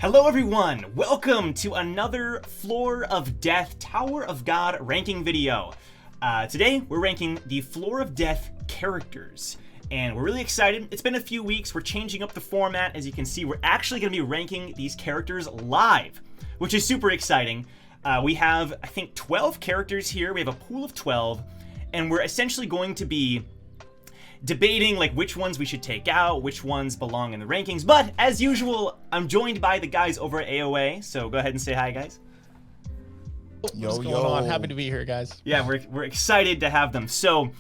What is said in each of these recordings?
Hello everyone, welcome to another Floor of Death Tower of God ranking video. Today we're ranking the Floor of Death characters, and we're really excited. It's been a few weeks, we're changing up the format. As you can see, we're actually going to be ranking these characters live, which is super exciting. We have, I think, 12 characters here. We have a pool of 12, and we're essentially going to be debating like which ones we should take out, which ones belong in the rankings. But as usual, I'm joined by the guys over at AoA, so go ahead and say hi, guys. What's going on? Happy to be here, guys. Yeah, we're excited to have them. So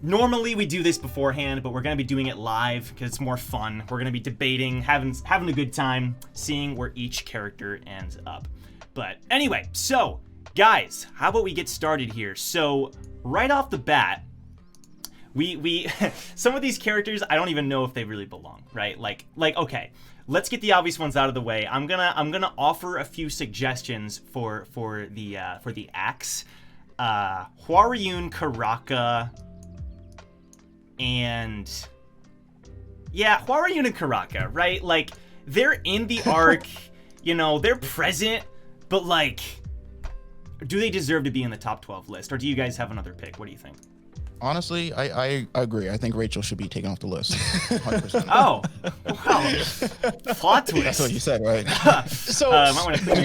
normally we do this beforehand, but we're going to be doing it live because it's more fun. We're going to be debating, having a good time, seeing where each character ends up. But anyway, so guys, how about we get started here? So right off the bat, we some of these characters I don't even know if they really belong, right? Like okay, let's get the obvious ones out of the way. I'm gonna offer a few suggestions for the axe. Viralaine, Karaka, and yeah, Viralaine and Karaka, right? Like they're in the arc, you know, they're present, but like, do they deserve to be in the top 12 list, or do you guys have another pick? What do you think? Honestly, I agree. I think Rachel should be taken off the list. 100%. Oh, wow. Plot twist. That's what you said, right? So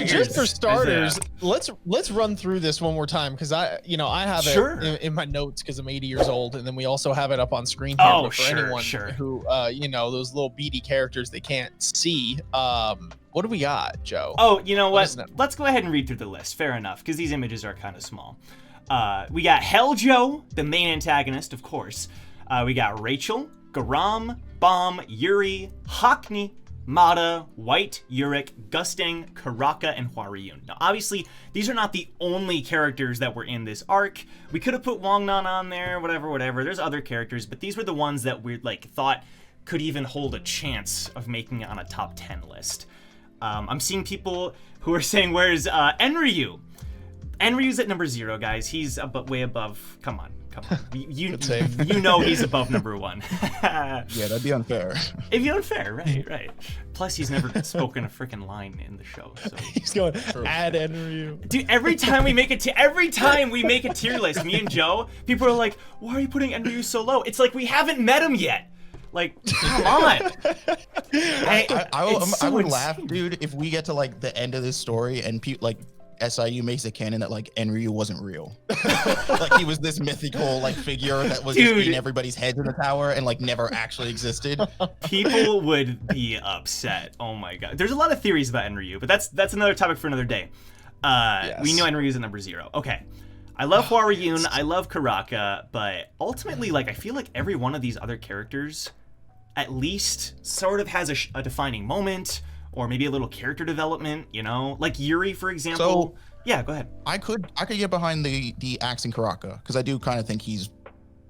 just for starters, let's run through this one more time, because I have it in my notes because I'm 80 years old, and then we also have it up on screen here for anyone who those little beady characters they can't see. What do we got, Joe? Oh, you know what? Let's go ahead and read through the list. Fair enough, because these images are kind of small. We got Heljo, the main antagonist, of course. We got Rachel, Garam, Bomb, Yuri, Hackney, Mata, White, Yurik, Gustang, Karaka, and Viralaine. Now, obviously, these are not the only characters that were in this arc. We could have put Wangnan on there, whatever. There's other characters, but these were the ones that we thought could even hold a chance of making it on a top 10 list. I'm seeing people who are saying, where's Enryu? Enryu's at number 0, guys. He's way above. Come on. You know he's above number 1. Yeah, that'd be unfair. It'd be unfair, right. Plus, he's never spoken a freaking line in the show. So. He's going, add Enryu. Dude, every time we make a tier list, me and Joe, people are like, why are you putting Enryu so low? It's like we haven't met him yet. Like, come on. I would laugh, dude, if we get to like the end of this story and people like SIU makes it canon that like Enryu wasn't real. Like he was this mythical like figure that was just in everybody's heads in the tower and like never actually existed. People would be upset. Oh my god. There's a lot of theories about Enryu, but that's another topic for another day. Yes. We know Enryu's at number 0. Okay. I love Viralaine, I love Karaka, but ultimately, like, I feel like every one of these other characters at least sort of has a defining moment, or maybe a little character development, you know? Like Yuri, for example. So, yeah, go ahead. I could get behind the axe and Karaka, because I do kind of think he's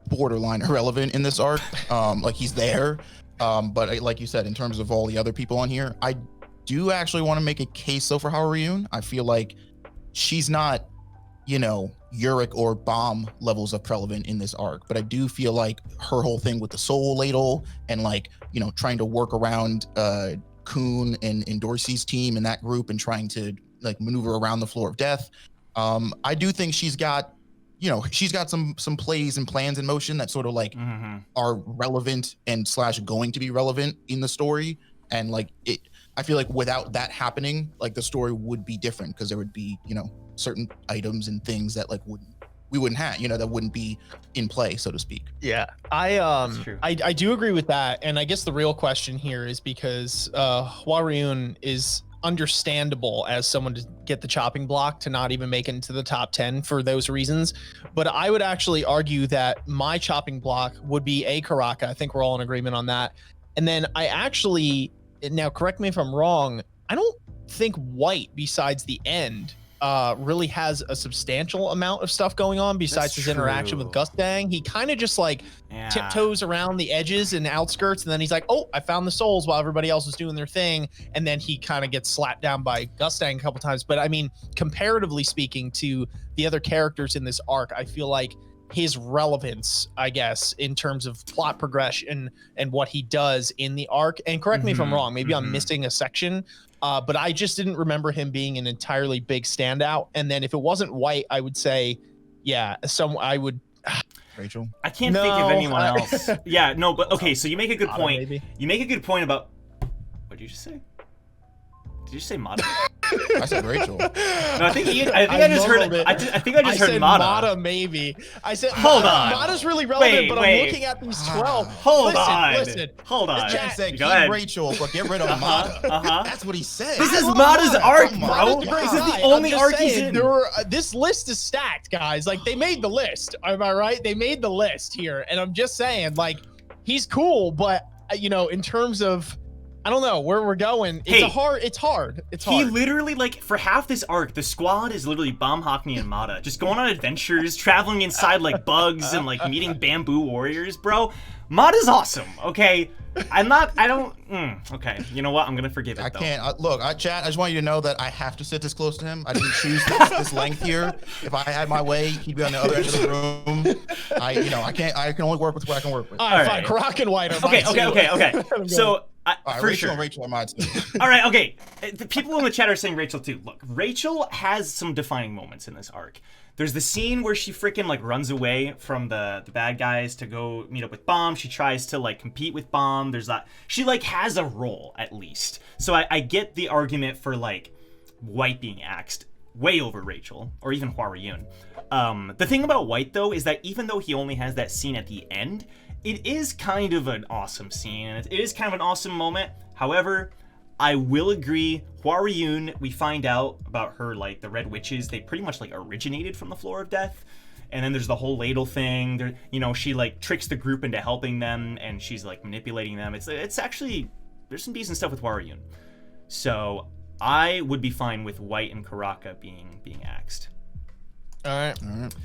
borderline irrelevant in this arc. Like he's there. But like you said, in terms of all the other people on here, I do actually want to make a case though for Viralaine. I feel like she's not, Yurik or Bomb levels of relevant in this arc, but I do feel like her whole thing with the soul ladle and like, trying to work around Kuhn and Dorsey's team and that group and trying to like maneuver around the floor of death. I do think she's got some plays and plans in motion that sort of like are relevant and / going to be relevant in the story. And like I feel like without that happening, like the story would be different, because there would be, certain items and things that like we wouldn't have, that wouldn't be in play, so to speak. Yeah, I do agree with that. And I guess the real question here is because Viralaine is understandable as someone to get the chopping block to not even make it into the top 10 for those reasons. But I would actually argue that my chopping block would be a Karaka. I think we're all in agreement on that. And then now correct me if I'm wrong, I don't think White, besides the end, really has a substantial amount of stuff going on besides his interaction with Gustang. He kind of just like tiptoes around the edges and outskirts, and then he's like, oh, I found the souls while everybody else was doing their thing, and then he kind of gets slapped down by Gustang a couple times. But I mean, comparatively speaking to the other characters in this arc, I feel like his relevance, I guess, in terms of plot progression and what he does in the arc. And correct me if I'm wrong, maybe I'm missing a section, but I just didn't remember him being an entirely big standout. And then if it wasn't White, I would say, yeah, Rachel. I can't think of anyone else. Yeah, no, but okay, so you make a good point. Maybe. You make a good point about, what did you just say? Did you say Mata? I said Rachel. No, I think I just heard Mata. Mata, maybe. I said hold on. Mata's really relevant, but I'm looking at these 12. Hold This on. man said Go keep ahead. Rachel, but get rid of Mata. That's what he said. This is Mata's arc, bro. This This is the only arc he's in. This list is stacked, guys. Like, they made the list. Am I right? They made the list here. And I'm just saying, like, he's cool, but, you know, in terms of, I don't know where we're going. It's hard. He literally, like, for half this arc, the squad is literally Bomb, Hockney, and Mata, just going on adventures, traveling inside like bugs and like meeting bamboo warriors, bro. Mata's awesome. Okay, okay, you know what? I'm gonna forgive it. I can't. Look, chat. I just want you to know that I have to sit this close to him. I didn't choose this length here. If I had my way, he'd be on the other end of the room. I can't. I can only work with what I can work with. All right, fine. Croc and White are mine Okay. So. For Rachel sure. and Rachel are mine too. All right, okay. The people in the chat are saying Rachel too. Look, Rachel has some defining moments in this arc. There's the scene where she freaking like runs away from the bad guys to go meet up with Bomb. She tries to like compete with Bomb. There's that. She like has a role at least. So I get the argument for like White being axed way over Rachel or even Huarayun. The thing about White though is that even though he only has that scene at the end, it is kind of an awesome scene, and it is kind of an awesome moment. However, I will agree, Huarayun, we find out about her, like, the Red Witches, they pretty much, like, originated from the Floor of Death. And then there's the whole ladle thing. There, you know, she, like, tricks the group into helping them, and she's, like, manipulating them. It's actually, there's some decent stuff with Huarayun. So, I would be fine with White and Karaka being axed. All right.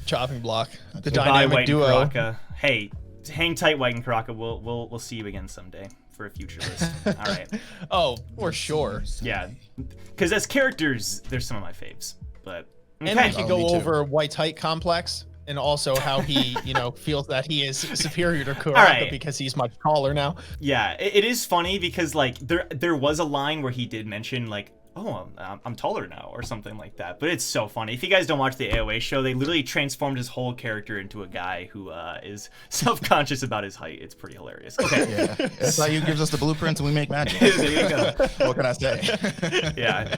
Chopping block. The Goodbye, dynamic White duo. And Karaka. Hey, hang tight, White and Karaka. We'll see you again someday for a future list. All right. Oh, for sure. Yeah, because as characters, they're some of my faves. But okay. And we can go over White's height complex and also how he, feels that he is superior to Karaka because he's much taller now. Yeah, it is funny because like there was a line where he did mention like, oh, I'm taller now or something like that. But it's so funny. If you guys don't watch the AoA show, they literally transformed his whole character into a guy who is self-conscious about his height. It's pretty hilarious. Okay. Yeah. That's how you gives us the blueprints and we make magic. There you go. What can I say? Yeah.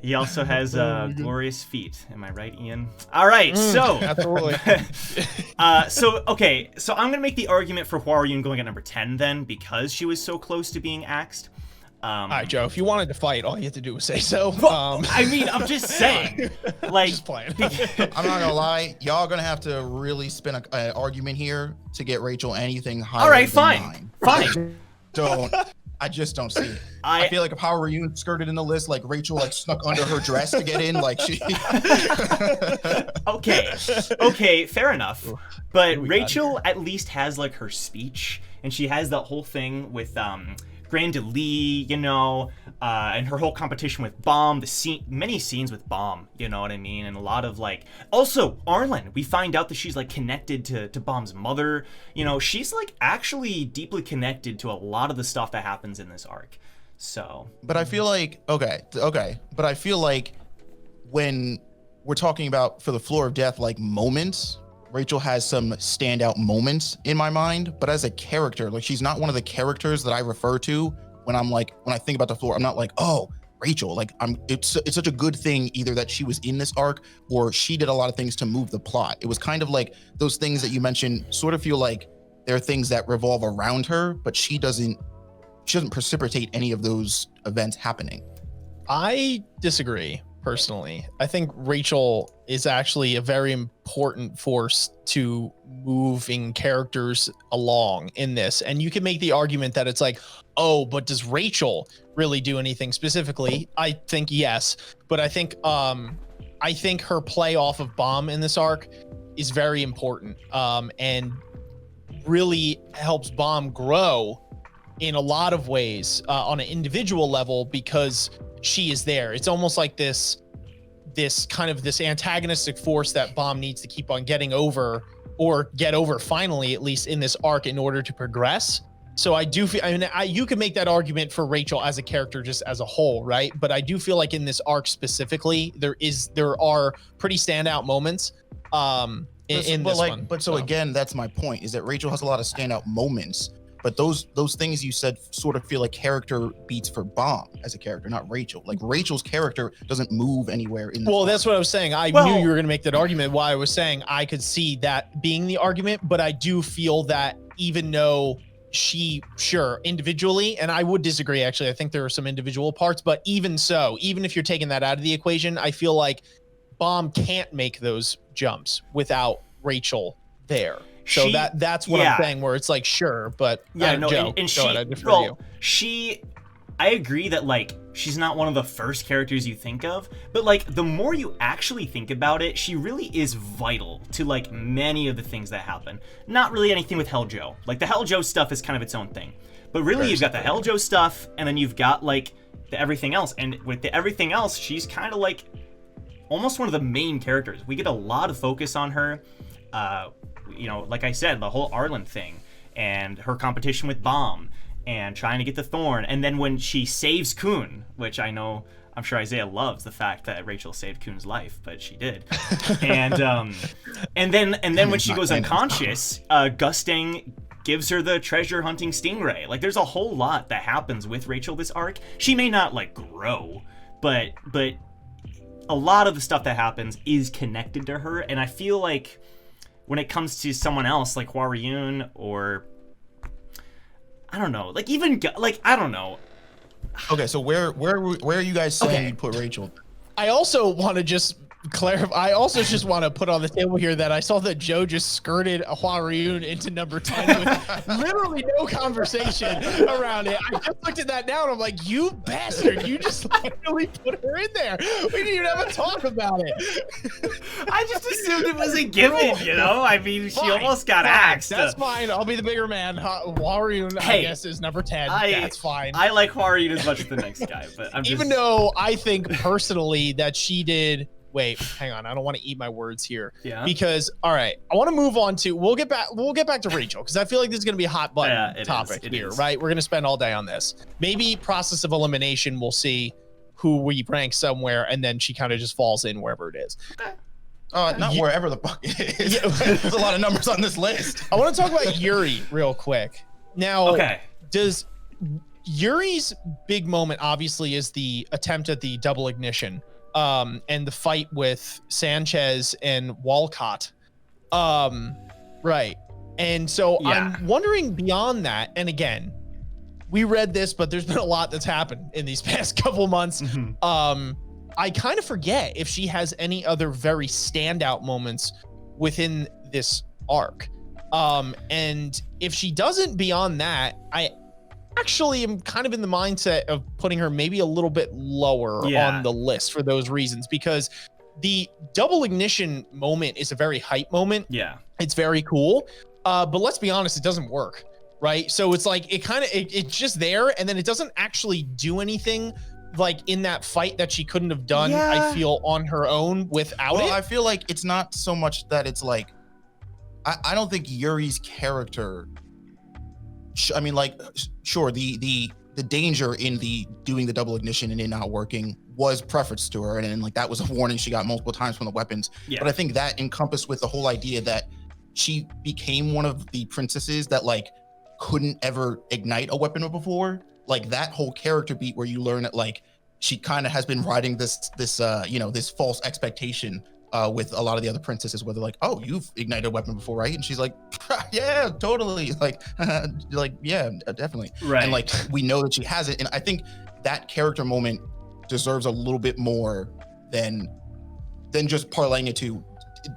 He also has glorious feet. Am I right, Ian? All right, so absolutely. So I'm gonna make the argument for Huarayun going at number 10 then, because she was so close to being axed. All right, Joe. If you wanted to fight, all you had to do was say so. I mean, I'm just saying. Like, just playing. I'm not gonna lie. Y'all gonna have to really spin an argument here to get Rachel anything higher. All right, than fine. 9. I just don't see it. I feel like if Huarayun skirted in the list, like Rachel like snuck under her dress to get in, like she. Okay, fair enough. But Rachel at least has like her speech, and she has that whole thing with Grandalee, and her whole competition with Bomb, many scenes with Bomb, you know what I mean? And a lot of like, also Arlen, we find out that she's like connected to Bomb's mother, she's like actually deeply connected to a lot of the stuff that happens in this arc. So. But I feel like, but I feel like when we're talking about for the Floor of Death, like moments, Rachel has some standout moments in my mind, but as a character, like she's not one of the characters that I refer to when I think about the floor. I'm not like, oh, Rachel, like it's such a good thing either that she was in this arc or she did a lot of things to move the plot. It was kind of like those things that you mentioned sort of feel like there are things that revolve around her, but she doesn't precipitate any of those events happening. I disagree. Personally, I think Rachel is actually a very important force to moving characters along in this. And you can make the argument that it's like, oh, but does Rachel really do anything specifically? I think yes, but I think her play off of Bomb in this arc is very important and really helps Bomb grow in a lot of ways on an individual level because she is there. It's almost like this this antagonistic force that Bomb needs to keep on getting over, or get over finally, at least in this arc, in order to progress. So I do feel, you could make that argument for Rachel as a character just as a whole, right? But I do feel like in this arc specifically, there are pretty standout moments in this one. But so again, that's my point, is that Rachel has a lot of standout moments, but those things you said sort of feel like character beats for Bomb as a character, not Rachel. Like Rachel's character doesn't move anywhere in the that's what I was saying. I knew you were going to make that argument. Why I was saying I could see that being the argument, but I do feel that even though individually, and I would disagree, actually, I think there are some individual parts, but even so, even if you're taking that out of the equation, I feel like Bomb can't make those jumps without Rachel there. So that's what I'm saying, where it's like, sure, but Joe, I agree that like she's not one of the first characters you think of, but like the more you actually think about it, she really is vital to like many of the things that happen. Not really anything with Helljo. Like the Helljo stuff is kind of its own thing, but really you've got the Helljo stuff, and then you've got like the everything else, and with the everything else, she's kind of like almost one of the main characters. We get a lot of focus on her. Like I said, the whole Arlen thing and her competition with Bomb and trying to get the Thorn, and then when she saves Kun, which I'm sure Isaiah loves the fact that Rachel saved Kun's life, but she did. And then when she goes unconscious, Gustang gives her the treasure hunting stingray. Like there's a whole lot that happens with Rachel this arc. She may not like grow, but a lot of the stuff that happens is connected to her, and I feel like when it comes to someone else like Huarun, or I don't know, like even like I don't know. Okay, so where are you guys saying you'd put Rachel? I also want to just clarify. I also just want to put on the table here that I saw that Joe just skirted Huarun into number 10 with literally no conversation around it. I just looked at that now and I'm like, you bastard, you just literally put her in there. We didn't even have a talk about it. I just assumed it was a given, you know? I mean, she almost got axed. That's fine. I'll be the bigger man. Huarun, I guess, is number 10. That's fine. I like Huarun as much as the next guy, but I'm just... Even though I think personally that she did... Wait, hang on. I don't want to eat my words here. Yeah. Because, all right, I want to move on to. We'll get back to Rachel, because I feel like this is going to be a hot button topic here, right? We're going to spend all day on this. Maybe process of elimination. We'll see who we rank somewhere, and then she kind of just falls in wherever it is. Not wherever the fuck it is. There's a lot of numbers on this list. I want to talk about Yuri real quick. Now, does Yuri's big moment obviously is the attempt at the double ignition. And the fight with Sanchez and Walcott. Right. And so I'm wondering beyond that, and again, we read this, but there's been a lot that's happened in these past couple months. Mm-hmm. I kind of forget if she has any other very standout moments within this arc. And if she doesn't beyond that, I actually am kind of in the mindset of putting her maybe a little bit lower on the list for those reasons, because the double ignition moment is a very hype moment. Yeah. It's very cool. But let's be honest, it doesn't work. Right. So it's like, it's just there. And then it doesn't actually do anything like in that fight that she couldn't have done, I feel, on her own without it. I feel like it's not so much that it's like, I don't think Yuri's character, I mean, like, sure, the danger in the doing the double ignition and it not working was preferenced to her, and then like that was a warning she got multiple times from the weapons. But I think that encompassed with the whole idea that she became one of the princesses that like couldn't ever ignite a weapon before. Like that whole character beat where you learn that like she kind of has been riding this false expectation with a lot of the other princesses, where they're like, oh, you've ignited a weapon before, right? And she's like, yeah, totally. Like, yeah, definitely. Right. And like, we know that she has it. And I think that character moment deserves a little bit more than just parlaying it to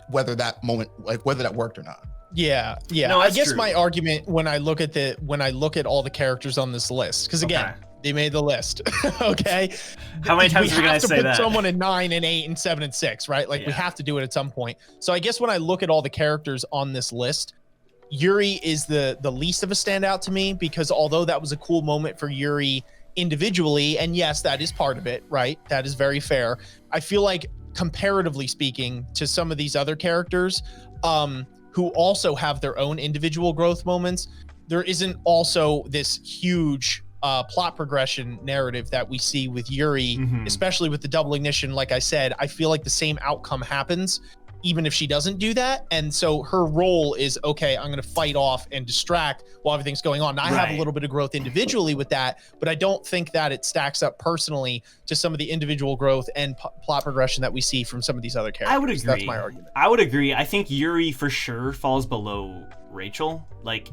whether that moment, like whether that worked or not. Yeah. No, I guess my argument when I look at all the characters on this list, because again, they made the list. Okay. How many times are we going to say that? Someone in 9 and 8 and 7 and 6, right? Like we have to do it at some point. So I guess when I look at all the characters on this list, Yuri is the least of a standout to me, because although that was a cool moment for Yuri individually, and yes, that is part of it, right? That is very fair. I feel like comparatively speaking to some of these other characters, who also have their own individual growth moments, there isn't also this huge plot progression narrative that we see with Yuri, especially with the double ignition. Like I said, I feel like the same outcome happens even if she doesn't do that. And so her role is, okay, I'm going to fight off and distract while everything's going on. Now, I have a little bit of growth individually with that, but I don't think that it stacks up personally to some of the individual growth and plot progression that we see from some of these other characters. I would agree. That's my argument. I would agree. I think Yuri for sure falls below Rachel. Like,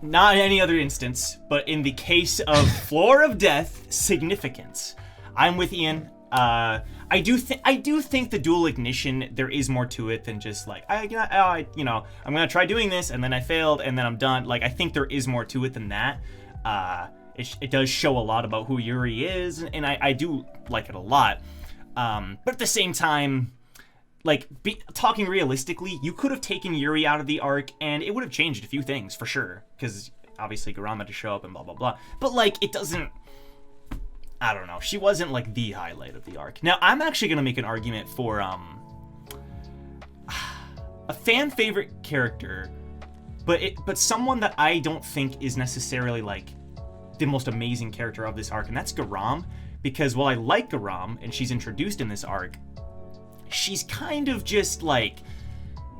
not in any other instance, but in the case of Floor of Death, significance. I'm with Ian. I do think the dual ignition, there is more to it than just like, I'm gonna try doing this and then I failed and then I'm done. Like, I think there is more to it than that. It does show a lot about who Yuri is, and I do like it a lot. But at the same time, like, talking realistically, you could have taken Yuri out of the arc and it would have changed a few things for sure, because obviously Garam had to show up and blah blah blah. But like, it doesn't, I don't know, she wasn't like the highlight of the arc. Now I'm actually gonna make an argument for a fan favorite character, but someone that I don't think is necessarily like the most amazing character of this arc, and that's Garam. Because while I like Garam and she's introduced in this arc, she's kind of just like,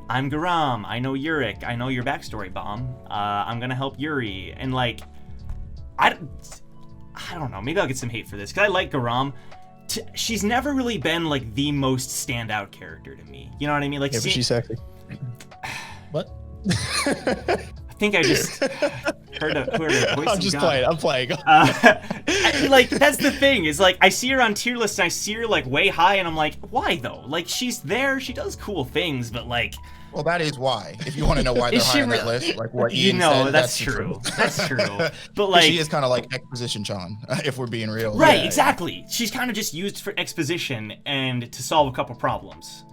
I'm Garam, I know Yurik, I know your backstory, Bomb. I'm gonna help Yuri, and like, I don't know, maybe I'll get some hate for this, because I like Garam. She's never really been like the most standout character to me. You know what I mean? Like, yeah, but she's sexy. What? I think I just heard a voice. I'm just playing. I'm playing. Like, that's the thing, is like, I see her on tier lists and I see her like way high and I'm like, why though? Like, she's there, she does cool things, but like, well, that is why. If you want to know why they're high on that list, like what Ian said, that's true. That's true. But like, she is kind of like exposition Chan, if we're being real. Right, yeah, exactly. She's kind of just used for exposition and to solve a couple problems.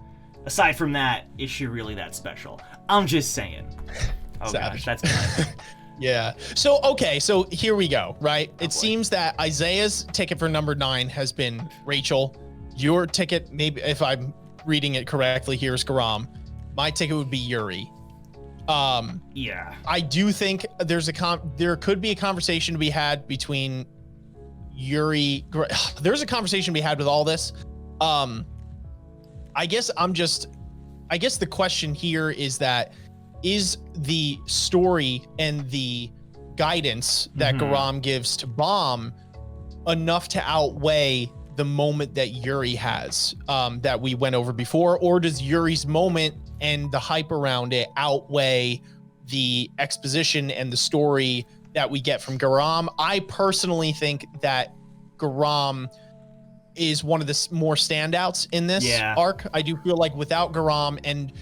Aside from that, is she really that special? I'm just saying. Oh Savage. gosh, that's bad. Yeah. So, okay, so here we go, right? It seems that Isaiah's ticket for number 9 has been Rachel. Your ticket, maybe if I'm reading it correctly, here is Garam. My ticket would be Yuri. Yeah. I do think there could be a conversation to be had between Yuri. There's a conversation to be had with all this. I guess the question here is that, is the story and the guidance that Garam gives to Bomb enough to outweigh the moment that Yuri has, that we went over before, or does Yuri's moment and the hype around it outweigh the exposition and the story that we get from Garam? I personally think that Garam is one of the more standouts in this arc. I do feel like without Garam and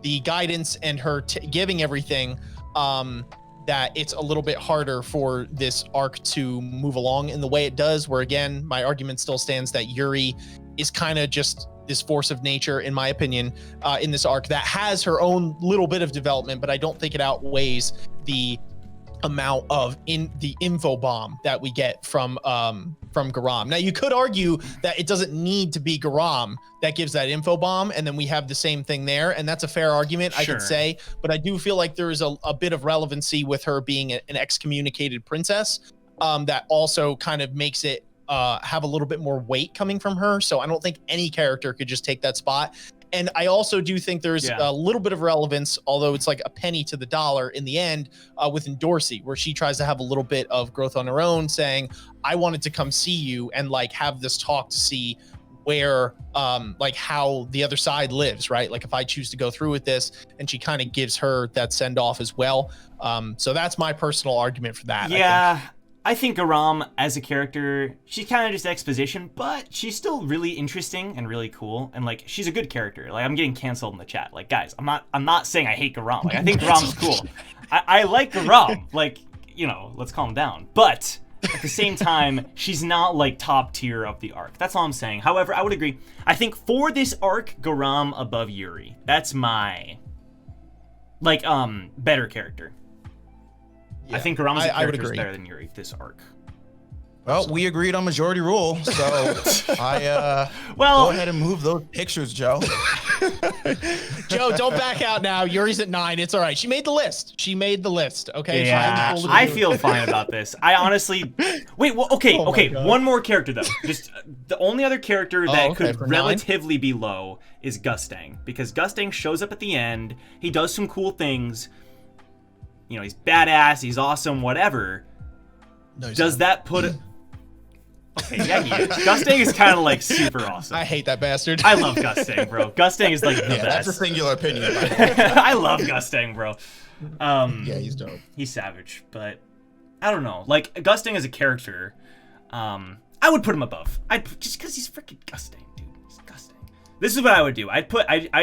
the guidance and her giving everything, that it's a little bit harder for this arc to move along in the way it does, where again, my argument still stands that Yuri is kind of just this force of nature, in my opinion, in this arc that has her own little bit of development, but I don't think it outweighs the amount of the info bomb that we get from Garam. Now, you could argue that it doesn't need to be Garam that gives that info bomb, and then we have the same thing there, and that's a fair argument, I could say, but I do feel like there is a bit of relevancy with her being an excommunicated princess, that also kind of makes it have a little bit more weight coming from her. So I don't think any character could just take that spot. And I also do think there's a little bit of relevance, although it's like a penny to the dollar in the end, with Dorsey, where she tries to have a little bit of growth on her own, saying, I wanted to come see you and like have this talk to see where, like how the other side lives, right? Like if I choose to go through with this, and she kind of gives her that send off as well. So that's my personal argument for that. Yeah. I think Garam as a character, she's kind of just exposition, but she's still really interesting and really cool, and like she's a good character. Like, I'm getting canceled in the chat. Like, guys, I'm not saying I hate Garam. Like, I think Garam's cool. I like Garam. Like, you know, let's calm down. But at the same time, she's not like top tier of the arc. That's all I'm saying. However, I would agree. I think for this arc, Garam above Yuri. That's my like better character. Yeah, I think Garam's character is better than Yuri this arc. Well, we agreed on majority rule, so I well, go ahead and move those pictures, Joe. Joe, don't back out now. Yuri's at 9. It's all right. She made the list. Okay. Yeah, I feel fine about this. I honestly wait. Well, okay. One more character though. Just the only other character that could relatively be low is Gustang, because Gustang shows up at the end. He does some cool things. You know, he's badass. He's awesome. Whatever. No, does that put it? Okay, yeah, he is. Gustang is kind of like super awesome. I hate that bastard. I love Gustang, bro. Gustang is like the best. That's a singular opinion. I love Gustang, bro. Yeah, he's dope. He's savage, but I don't know. Like Gustang as a character, I would put him above. Just because he's freaking Gustang, dude. He's Gustang. This is what I would do. I'd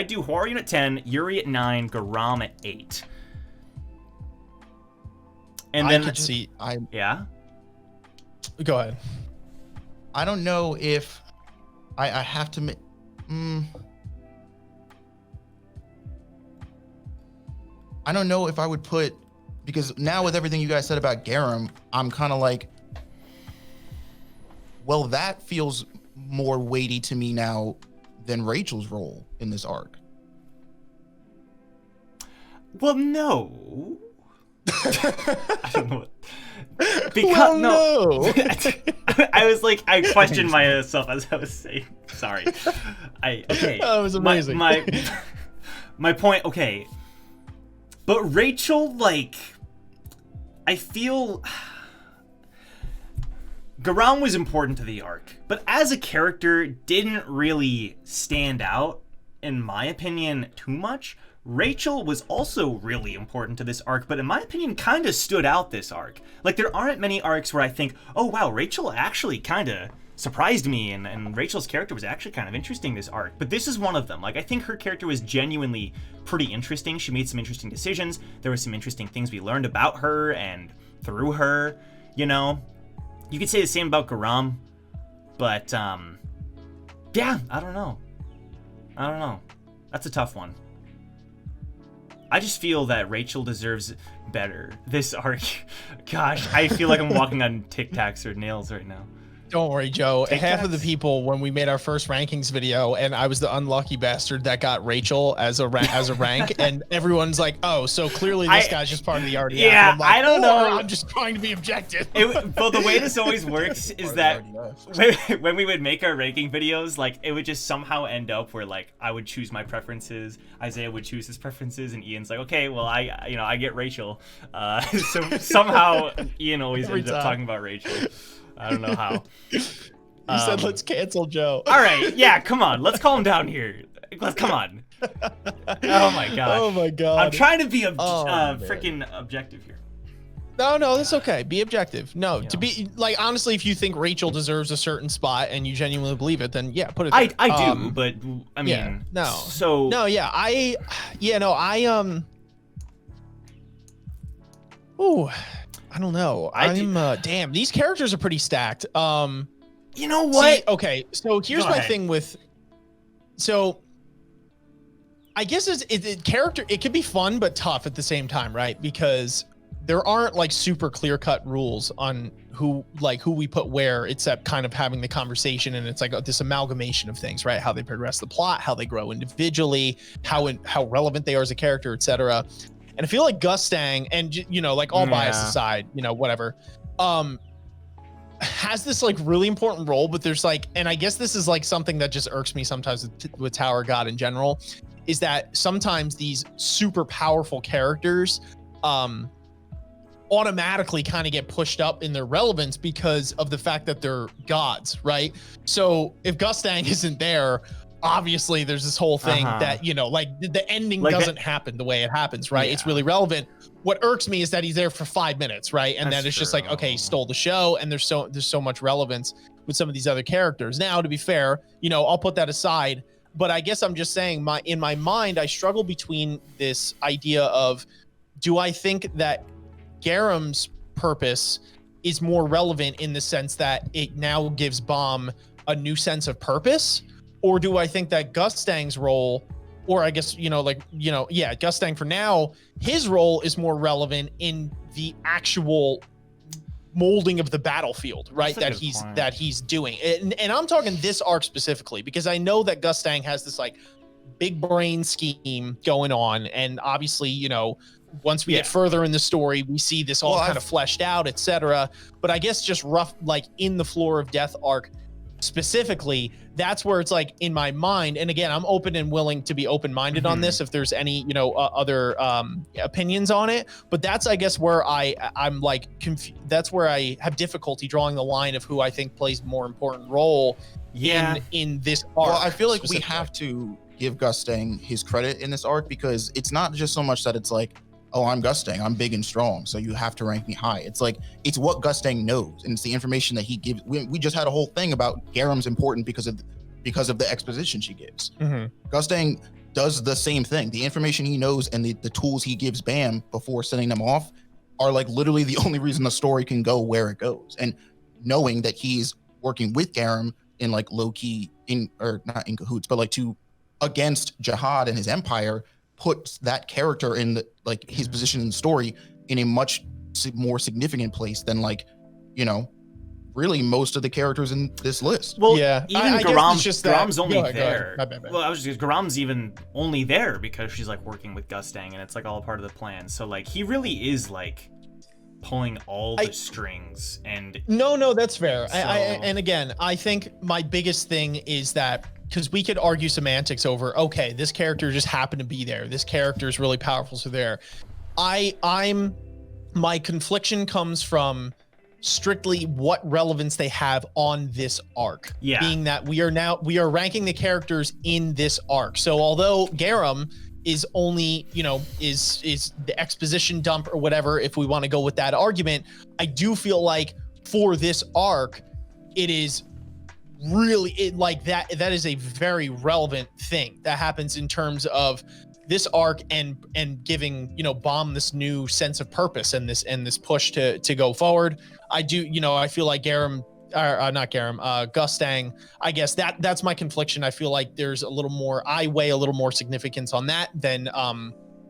do Horian at 10, Yuri at 9, Garam at 8. And then yeah. Go ahead. I don't know if I have to. I don't know if I would put, because now with everything you guys said about Garam, I'm kind of like, well, that feels more weighty to me now than Rachel's role in this arc. Well, no. I don't know what. Because no. I was like, I questioned myself as I was saying. Sorry. Okay. That was amazing. My point. Okay. But Rachel, like, I feel Garam was important to the arc, but as a character, didn't really stand out, in my opinion, too much. Rachel was also really important to this arc, but in my opinion, kind of stood out this arc. Like, there aren't many arcs where I think, oh wow, Rachel actually kind of surprised me, and Rachel's character was actually kind of interesting this arc. But this is one of them. Like, I think her character was genuinely pretty interesting. She made some interesting decisions. There were some interesting things we learned about her and through her, you know? You could say the same about Garam, but, yeah, I don't know. That's a tough one. I just feel that Rachel deserves better this arc. Gosh, I feel like I'm walking on Tic Tacs or nails right now. Don't worry, Joe. Half of the people, when we made our first rankings video, and I was the unlucky bastard that got Rachel as a rank, and everyone's like, "Oh, so clearly this guy's just part of the RDF." Yeah, like, I don't know. I'm just trying to be objective. But the way this always works is that when we would make our ranking videos, like, it would just somehow end up where, like, I would choose my preferences, Isaiah would choose his preferences, and Ian's like, "Okay, well, I get Rachel." So somehow Ian always ends up talking about Rachel. I don't know how. You said let's cancel Joe. All right, yeah, come on. Let's calm down here. Come on. Oh my god. Oh my god. I'm trying to be freaking objective here. No, that's okay. Be objective. No, to be like, honestly, if you think Rachel deserves a certain spot and you genuinely believe it, then yeah, put it there. I do, but I mean, yeah, no. So no, yeah, Ooh. I don't know. Damn, these characters are pretty stacked. You know what? See, okay, so here's my thing with. So, I guess it could be fun but tough at the same time, right? Because there aren't like super clear-cut rules on who we put where, except kind of having the conversation, and it's like this amalgamation of things, right? How they progress the plot, how they grow individually, how relevant they are as a character, etc. And I feel like Gustang, and you know, like all bias aside, you know, whatever, has this like really important role, but there's like, and I guess this is like something that just irks me sometimes with Tower God in general, is that sometimes these super powerful characters automatically kind of get pushed up in their relevance because of the fact that they're gods, right? So if Gustang isn't there, obviously there's this whole thing that, you know, like the ending like doesn't happen the way it happens, right? Yeah. It's really relevant. What irks me is that he's there for 5 minutes, right? And then it's just like, okay, he stole the show, and there's so much relevance with some of these other characters. Now, to be fair, you know, I'll put that aside, but I guess I'm just saying, in my mind, I struggle between this idea of, do I think that Garam's purpose is more relevant in the sense that it now gives Bomb a new sense of purpose? Or do I think that Gustang's role, or I guess, Gustang for now, his role is more relevant in the actual molding of the battlefield, right? That's a good point. That he's doing. And I'm talking this arc specifically because I know that Gustang has this like big brain scheme going on, and obviously, you know, once we get further in the story, we see this all kind of fleshed out, etc. But I guess just rough, like in the Floor of Death arc specifically, that's where it's like in my mind. And again, I'm open and willing to be open-minded on this if there's any, you know, other opinions on it. But that's, I guess, where I'm like that's where I have difficulty drawing the line of who I think plays more important role in this arc. Well, I feel like we have to give Gustang his credit in this arc, because it's not just so much that it's like, oh, I'm Gustang, I'm big and strong, so you have to rank me high. It's like, it's what Gustang knows, and it's the information that he gives. We just had a whole thing about Garam's important because of the exposition she gives. Gustang does the same thing. The information he knows and the tools he gives Bam before sending them off are like literally the only reason the story can go where it goes. And knowing that he's working with Garam in like low key or not in cahoots, but like against Jihad and his empire, puts that character in the, like his position in the story in a much more significant place than, like, you know, really most of the characters in this list. Well, even Garam's only there. Bad. Well, Garam's even only there because she's like working with Gustang, and it's like all part of the plan. So like he really is like pulling all the strings. And no, that's fair. So... and again, I think my biggest thing is that, because we could argue semantics over, okay, this character just happened to be there, this character is really powerful, so there. My confliction comes from strictly what relevance they have on this arc. Being that we are ranking the characters in this arc. So although Garam is only, you know, is the exposition dump or whatever, if we want to go with that argument, I do feel like for this arc, it is really like that is a very relevant thing that happens in terms of this arc and giving, you know, Bomb this new sense of purpose and this push to go forward. I do, you know, I feel like Gustang, I guess that's my confliction. I feel like there's I weigh a little more significance on that than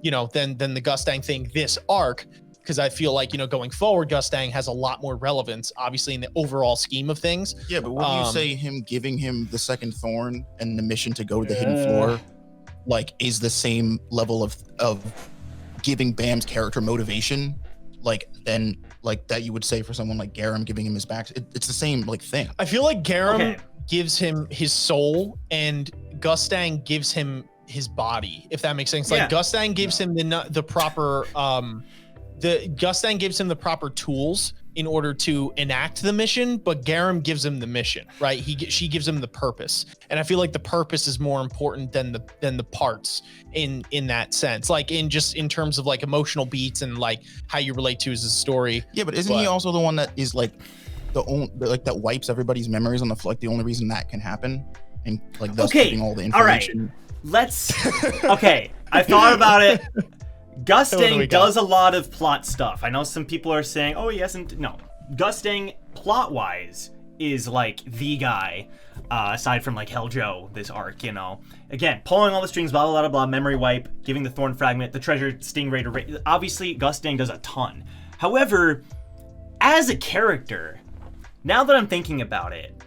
you know, than the Gustang thing this arc, because I feel like, you know, going forward, Gustang has a lot more relevance, obviously, in the overall scheme of things. Yeah, but wouldn't you say him giving him the second thorn and the mission to go to the hidden floor, like, is the same level of giving Bam's character motivation, like, then, like, that you would say for someone like Garam giving him his back? It's the same, like, thing. I feel like Garam gives him his soul, and Gustang gives him his body, if that makes sense. Like, Gustang gives him the proper... Gustang gives him the proper tools in order to enact the mission, but Garam gives him the mission, right? She gives him the purpose, and I feel like the purpose is more important than the parts in that sense, like in terms of like emotional beats and like how you relate to his story. Yeah, but isn't he also the one that is like that wipes everybody's memories on the like the only reason that can happen, and like thus keeping all the information? All right, let's. Okay, I thought about it. Gustang does a lot of plot stuff. I know some people are saying, oh, he hasn't. No. Gustang, plot-wise, is like the guy, aside from like Heljo, this arc, you know. Again, pulling all the strings, blah, blah, blah, blah, memory wipe, giving the Thorn Fragment, the Treasure Stingray to... Obviously, Gustang does a ton. However, as a character, now that I'm thinking about it,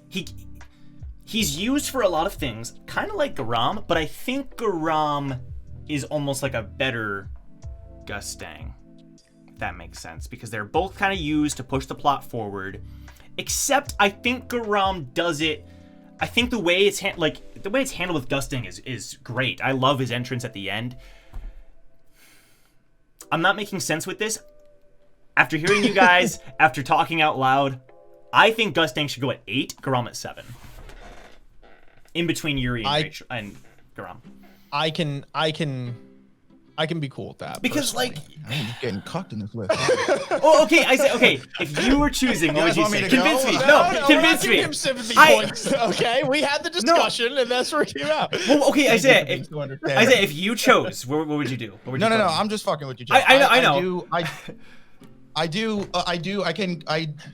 he's used for a lot of things, kind of like Garam, but I think Garam is almost like a better Gustang, if that makes sense, because they're both kind of used to push the plot forward, except I think Garam does it. I think the way it's handled with Gustang is great. I love his entrance at the end. I'm not making sense with this. After hearing you guys, after talking out loud, I think Gustang should go at 8, Garam at 7. In between Yuri and Garam. I can be cool with that, because personally. Like I'm getting cocked in this list. Oh, okay. I say, okay, if you were choosing, what would you say? Convince me. No, convince me. Points, okay, we had the discussion, and that's where it came out. Well, okay, Isaiah, if you chose, what would you do? No, I'm just fucking with you, Jeff. I know.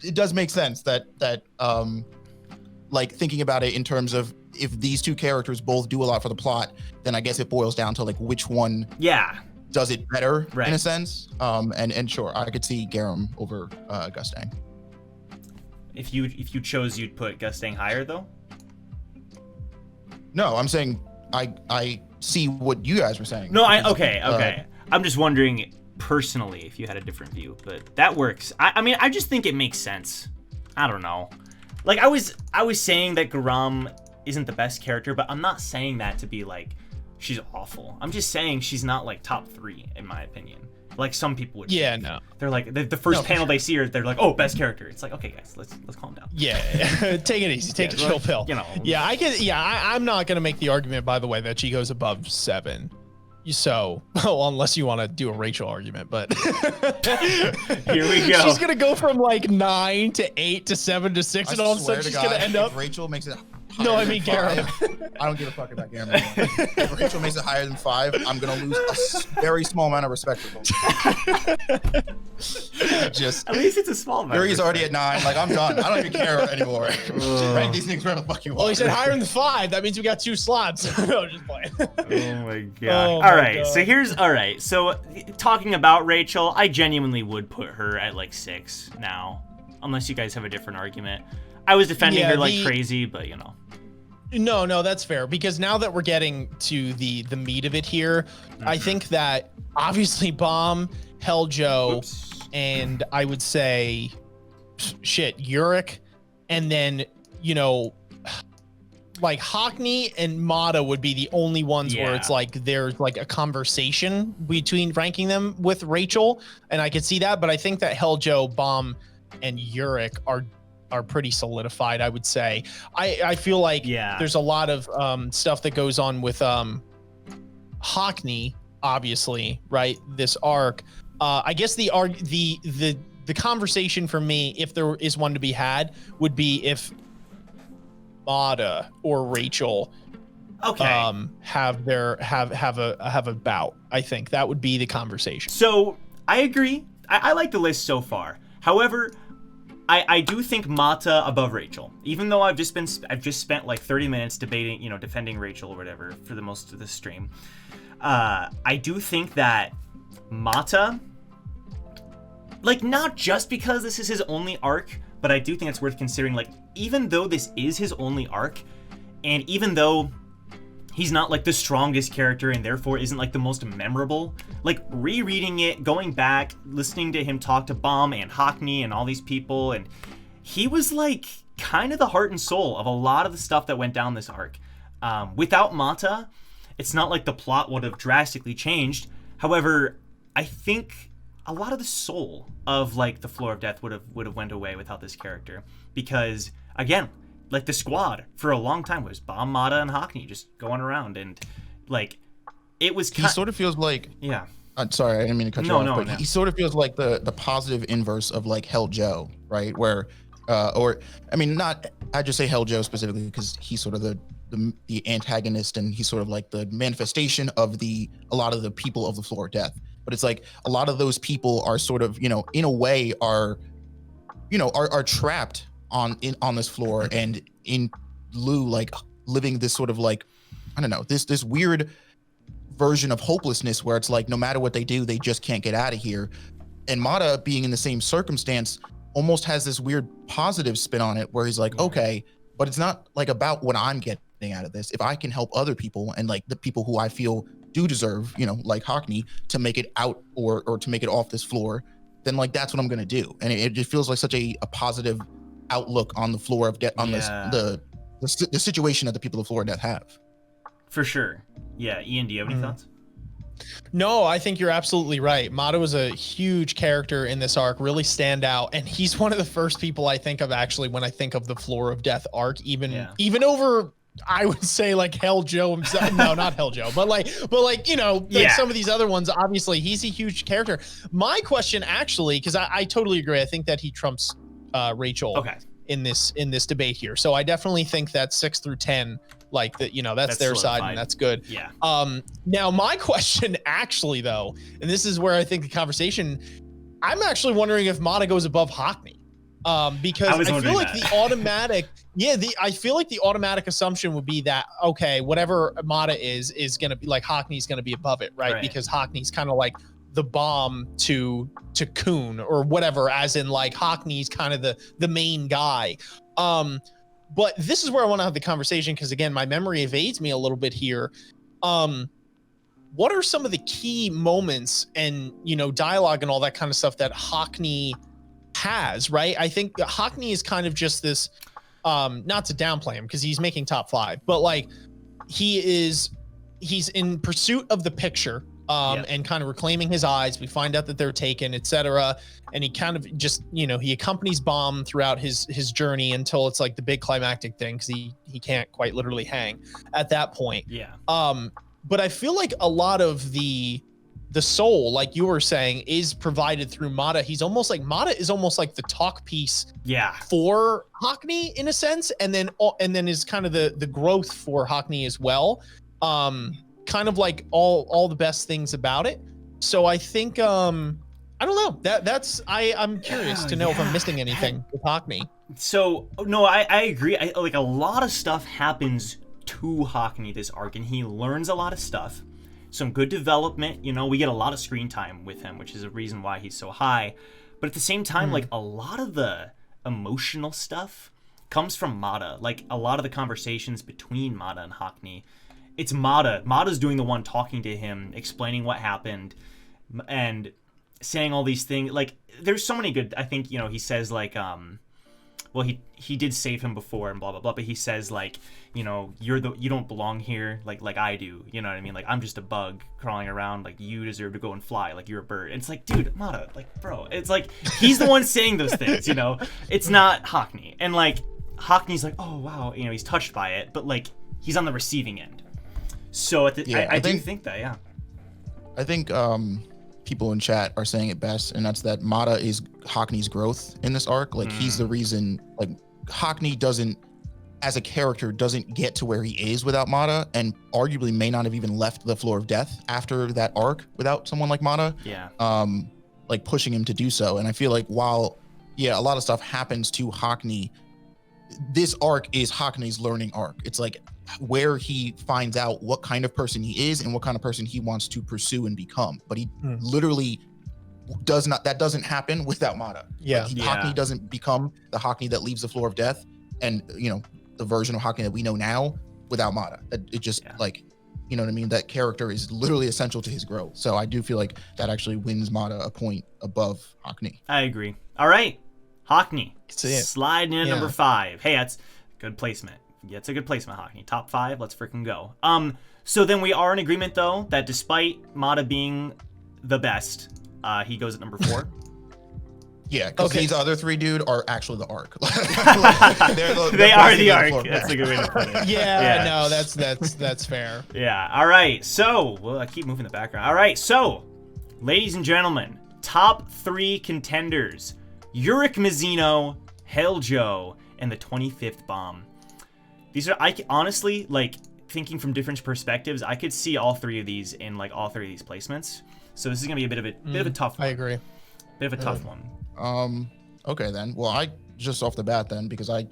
It does make sense that like thinking about it in terms of, if these two characters both do a lot for the plot, then I guess it boils down to like which one does it better Right. in a sense. And sure, I could see Garum over Gustang. If you chose, you'd put Gustang higher though. No, I'm saying I see what you guys were saying. No, okay. I'm just wondering personally if you had a different view, but that works. I mean, I just think it makes sense. I don't know. Like I was saying that Garam isn't the best character, but I'm not saying that to be like she's awful. I'm just saying she's not like top 3 in my opinion. Like some people would. Yeah, think. no. They're like the first panel they see her, they're like, "Oh, best character." It's like, okay, guys, let's calm down. Yeah, take it easy, take the chill pill. You know. Yeah, I'm not gonna make the argument, by the way, that she goes above 7. So, well, unless you want to do a Rachel argument, but here we go. She's gonna go from like 9 to 8 to 7 to 6, and all of a sudden she's gonna end up. If Rachel makes it. No, I mean Garum. I don't give a fuck about Garum. If Rachel makes it higher than 5, I'm gonna lose a very small amount of respect for them. Just at least it's a small amount. Yuri's already at 9. Like I'm done. I don't even care anymore. Rank these things wherever the fuck you want. Well, he said higher than 5. That means we got 2 slots. No, just playing. Oh my god. All right. So talking about Rachel, I genuinely would put her at like 6 now, unless you guys have a different argument. I was defending her like crazy, but you know. No, that's fair, because now that we're getting to the meat of it here, I think that obviously Bomb, Heljo, and I would say Yurik, and then like Hockney and Mata would be the only ones where it's like there's like a conversation between ranking them with Rachel, and I could see that, but I think that Heljo, Bomb, and Yurik are pretty solidified, I would say. I feel like there's a lot of stuff that goes on with Hockney, obviously, right? This arc. I guess the conversation for me, if there is one to be had, would be if Mata or Rachel have a bout. I think that would be the conversation. So I agree. I like the list so far. However, I do think Mata above Rachel, even though I've just spent like 30 minutes debating, defending Rachel or whatever for the most of the stream. I do think that Mata, like, not just because this is his only arc, but I do think it's worth considering, like, even though this is his only arc, and even though he's not like the strongest character and therefore isn't like the most memorable, like rereading it, going back, listening to him talk to Bomb and Hockney and all these people, and he was like kind of the heart and soul of a lot of the stuff that went down this arc. Without Mata, it's not like the plot would have drastically changed. However, I think a lot of the soul of like the Floor of Death would have went away without this character, because again, like the squad for a long time was Bomb, Mata, and Hockney just going around, and like it was. He sort of feels like sorry, I didn't mean to cut you off. But he sort of feels like the positive inverse of like Heljo, right? Where, or I mean, not I just say Heljo specifically because he's sort of the antagonist, and he's sort of like the manifestation of a lot of the people of the Floor of Death. But it's like a lot of those people are sort of, in a way are trapped on this floor, and in lieu, like living this sort of like, I don't know, this weird version of hopelessness where it's like no matter what they do, they just can't get out of here. And Mata, being in the same circumstance, almost has this weird positive spin on it where he's like, okay, but it's not like about what I'm getting out of this. If I can help other people, and like the people who I feel do deserve, like Hockney, to make it out or to make it off this floor, then like that's what I'm gonna do. And it just feels like such a positive outlook on the floor of death, on the situation that the people of the Floor of Death have. For sure. Yeah, Ian, do you have any thoughts? No, I think you're absolutely right. Mata was a huge character in this arc, really stand out, and he's one of the first people I think of actually when I think of the Floor of Death arc, even over, I would say, like Heljo himself. No, not Heljo, but like some of these other ones. Obviously, he's a huge character. My question, actually, because I totally agree. I think that he trumps Rachel in this debate here. So I definitely think that 6 through 10, like that, that's their solidified side, and that's good. Yeah. Now my question, actually, though, and this is where I think the conversation, I'm actually wondering if Mata goes above Hockney. Because I feel like the automatic, I feel like the automatic assumption would be that, okay, whatever Mata is gonna be like Hockney's gonna be above it, right? Because Hockney's kind of like the bomb to Kuhn or whatever, as in like Hockney's kind of the main guy. But this is where I want to have the conversation, because again, my memory evades me a little bit here. What are some of the key moments and, you know, dialogue and all that kind of stuff that Hockney has, right? I think Hockney is kind of just this, not to downplay him because he's making top 5, but like he's in pursuit of the picture, and kind of reclaiming his eyes. We find out that they're taken, etc. And he kind of just, you know, he accompanies Bomb throughout his journey until it's like the big climactic thing, because he can't quite literally hang at that point. But I feel like a lot of the soul, like you were saying, is provided through Mata. Mata is almost like the talk piece for Hockney in a sense, and then is kind of the growth for Hockney as well. Kind of like all the best things about it. So I think I don't know, that's I'm curious to know if I'm missing anything with Hockney. So no, I agree. Like a lot of stuff happens to Hockney this arc, and he learns a lot of stuff. Some good development, you know, we get a lot of screen time with him, which is a reason why he's so high. But at the same time, like a lot of the emotional stuff comes from Mata. Like a lot of the conversations between Mata and Hockney, it's Mata. Mata's doing the one talking to him, explaining what happened, and saying all these things. Like there's so many good, I think, you know, he says like, well, he did save him before and blah blah blah, but he says like, you know, you don't belong here like I do, you know what I mean? Like I'm just a bug crawling around, like you deserve to go and fly, like you're a bird. And it's like, dude, Mata, like bro, it's like he's the one saying those things, you know? It's not Hockney. And like Hockney's like, oh wow, you know, he's touched by it, but like he's on the receiving end. So I do think that, I think people in chat are saying it best, and that's that Mata is Hockney's growth in this arc. Like he's the reason, like Hockney doesn't, as a character, doesn't get to where he is without Mata, and arguably may not have even left the floor of death after that arc without someone like Mata. Like pushing him to do so. And I feel like while a lot of stuff happens to Hockney, this arc is Hockney's learning arc. It's like where he finds out what kind of person he is and what kind of person he wants to pursue and become. But he literally that doesn't happen without Mata. Hockney doesn't become the Hockney that leaves the floor of death, and you know, the version of Hockney that we know now without Mata. It just like, you know what I mean? That character is literally essential to his growth. So I do feel like that actually wins Mata a point above Hockney. I agree. All right, Hockney sliding in number 5. Hey, that's good placement. Yeah, it's a good placement, Hockney. Top 5, let's freaking go. So then we are in agreement, though, that despite Mata being the best, he goes at number 4. Yeah, because these other 3, dude, are actually the arc. They are the arc. That's a good way to put it. No, that's fair. Yeah, all right. So, well, I keep moving the background. All right, so, ladies and gentlemen, top 3 contenders. Yurik Mizuno, Heljo, and the 25th Bomb. These are, I honestly, like, thinking from different perspectives, I could see all 3 of these in, like, all 3 of these placements. So this is going to be a bit of a tough one. I agree. Bit of a tough one. Okay, then. Well, I just off the bat, then, because I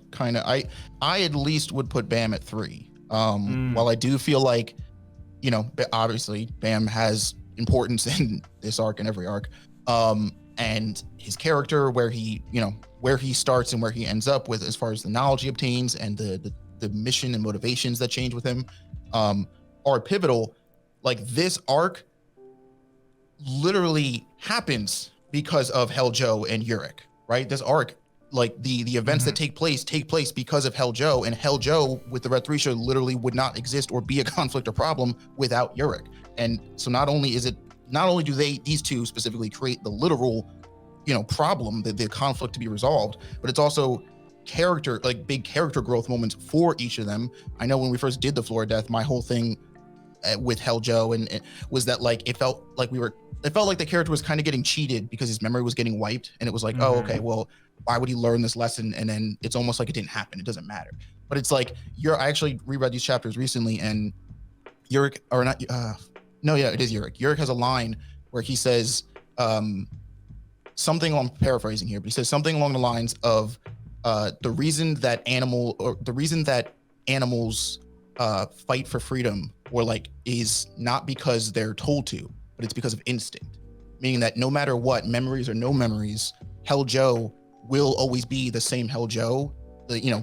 at least would put Bam at 3. While I do feel like, you know, obviously, Bam has importance in this arc and every arc. And his character, where he starts and where he ends up with, as far as the knowledge he obtains and the mission and motivations that change with him, are pivotal. Like this arc literally happens because of Heljo and Yurik, right? This arc, like the events that take place because of Heljo, and Heljo with the Red 3 show literally would not exist or be a conflict or problem without Yurik. And so not only do these two specifically create the literal, you know, problem, the conflict to be resolved, but it's also character, like big character growth moments for each of them. I know when we first did the Floor of Death, my whole thing with Heljo and it was that like it felt like the character was kind of getting cheated because his memory was getting wiped, and it was like, oh, okay, well, why would he learn this lesson? And then it's almost like it didn't happen. It doesn't matter. But it's like I actually reread these chapters recently, and Yurik, or not, it is Yurik. Yurik has a line where he says, something, I'm paraphrasing here, but he says something along the lines of the reason that animals fight for freedom or like is not because they're told to, but it's because of instinct. Meaning that no matter what, memories or no memories, Hell Joe will always be the same Hell Joe,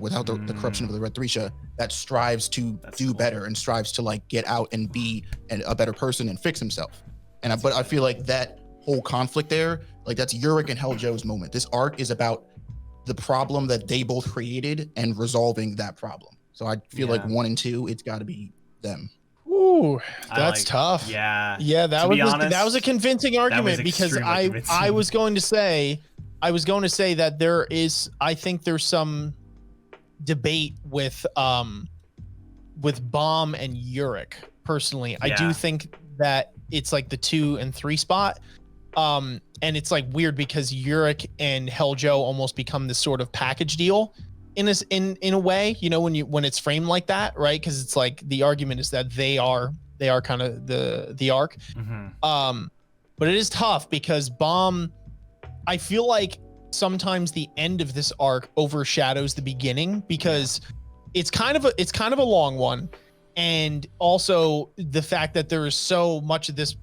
without the corruption of the Red Thresha, that strives to do better and strives to like get out and be a better person and fix himself. But I feel like that whole conflict there, like that's Yurik and Hell Joe's moment. This arc is about the problem that they both created and resolving that problem. So I feel like 1 and 2, it's got to be them. Ooh, that's tough. Yeah. Yeah, that was a convincing argument because I was going to say that I think there's some debate with Bomb and Yurik personally. Yeah. I do think that it's like the 2 and 3 spot. And it's like weird because Yurik and Hell Joe almost become this sort of package deal in a way, when it's framed like that, right? Because it's like the argument is that they are kind of the arc. Mm-hmm. But it is tough because Bomb, I feel like sometimes the end of this arc overshadows the beginning because it's kind of a long one, and also the fact that there is so much of this,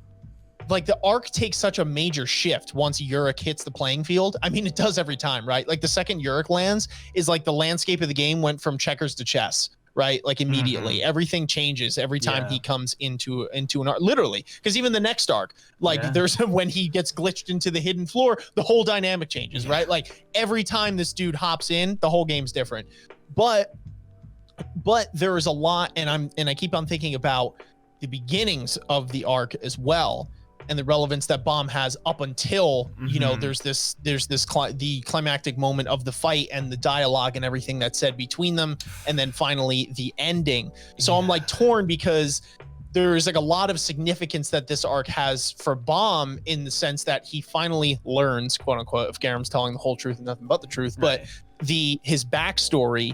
like the arc takes such a major shift once Yurik hits the playing field. I mean, it does every time, right? Like the second Yurik lands is like the landscape of the game went from checkers to chess, right? Like immediately, everything changes every time he comes into an arc, literally. Because even the next arc, like there's when he gets glitched into the hidden floor, the whole dynamic changes, right? Like every time this dude hops in, the whole game's different. But there is a lot, and I keep on thinking about the beginnings of the arc as well, and the relevance that Bomb has up until there's the climactic moment of the fight and the dialogue and everything that's said between them, and then finally the ending. So I'm like torn because there's like a lot of significance that this arc has for Bomb in the sense that he finally learns, quote unquote, if Garam's telling the whole truth and nothing but the truth, but his backstory,